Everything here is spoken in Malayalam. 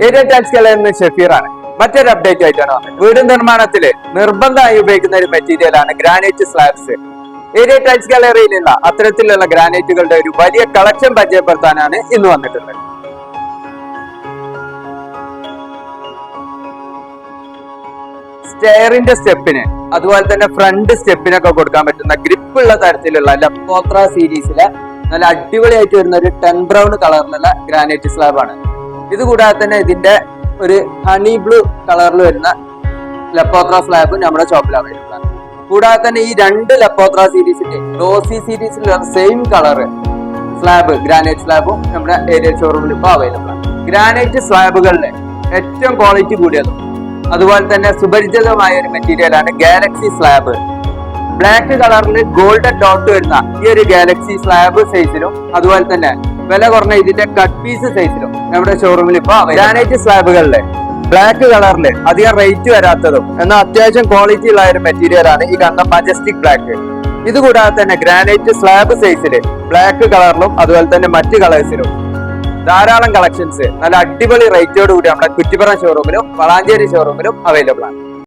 ഏരിയ ടൈൽസ് കളയുന്ന ഷെഫീറാണ്. മറ്റൊരു അപ്ഡേറ്റ് ആയിട്ടാണ് വന്നത്. വീട് നിർമ്മാണത്തില് നിർബന്ധമായി ഉപയോഗിക്കുന്ന ഒരു മെറ്റീരിയലാണ് ഗ്രാനൈറ്റ് സ്ലാബ്സ്. ഏരിയ ടൈൽസ് ഗാലറിയിലുള്ള അത്തരത്തിലുള്ള ഗ്രാനൈറ്റുകളുടെ ഒരു വലിയ കളക്ഷൻ പരിചയപ്പെടുത്താനാണ് ഇന്ന് വന്നിട്ടുള്ളത്. സ്റ്റെയറിന്റെ സ്റ്റെപ്പിന് അതുപോലെ തന്നെ ഫ്രണ്ട് സ്റ്റെപ്പിനൊക്കെ കൊടുക്കാൻ പറ്റുന്ന ഗ്രിപ്പുള്ള തരത്തിലുള്ള ലപ്പോത്ര സീരീസിലെ നല്ല അടിപൊളിയായിട്ട് വരുന്ന ഒരു 10 ബ്രൗൺ കളറിലുള്ള ഗ്രാനൈറ്റ് സ്ലാബാണ്. ഇത് കൂടാതെ തന്നെ ഇതിന്റെ ഒരു ഹണി ബ്ലൂ കളറിൽ വരുന്ന ലപ്പോത്ര സ്ലാബ് നമ്മുടെ ഷോപ്പിൽ അവൈലബിൾ ആണ്. കൂടാതെ തന്നെ ഈ 2 ലപ്പോത്ര സീരീസിന്റെ ഡോസി സീരീസിലുള്ള സെയിം കളർ സ്ലാബ് ഗ്രാനൈറ്റ് സ്ലാബും നമ്മുടെ ഏരിയ ഷോറൂമിൽ ഇപ്പോൾ അവൈലബിൾ ആണ്. ഗ്രാനൈറ്റ് സ്ലാബുകളിലെ ഏറ്റവും ക്വാളിറ്റി കൂടിയതും അതുപോലെ തന്നെ സുപരിചിതമായ ഒരു മെറ്റീരിയലാണ് ഗാലക്സി സ്ലാബ്. ബ്ലാക്ക് കളറിൽ ഗോൾഡൻ ഡോട്ട് വരുന്ന ഈ ഒരു ഗാലക്സി സ്ലാബ് സൈസിലും അതുപോലെ തന്നെ വില കുറഞ്ഞ ഇതിന്റെ കട്ട് പീസ് സൈസിലും നമ്മുടെ ഷോറൂമിൽ ഇപ്പൊ ഗ്രാനൈറ്റ് സ്ലാബുകളിലെ ബ്ലാക്ക് കളറിൽ അധികം റേറ്റ് വരാത്തതും എന്നാൽ അത്യാവശ്യം ക്വാളിറ്റി ഉള്ള ഒരു മെറ്റീരിയൽ ആണ് ഈ കണ്ട മജസ്റ്റിക് ബ്ലാക്ക്. ഇത് കൂടാതെ തന്നെ ഗ്രാനൈറ്റ് സ്ലാബ് സൈസില് ബ്ലാക്ക് കളറിലും അതുപോലെ തന്നെ മറ്റ് കളേഴ്സിലും ധാരാളം കളക്ഷൻസ് നല്ല അടിപൊളി റേറ്റോട് കൂടി നമ്മുടെ കുറ്റിപ്പുറം ഷോറൂമിലും വളാഞ്ചേരി ഷോറൂമിലും അവൈലബിൾ ആണ്.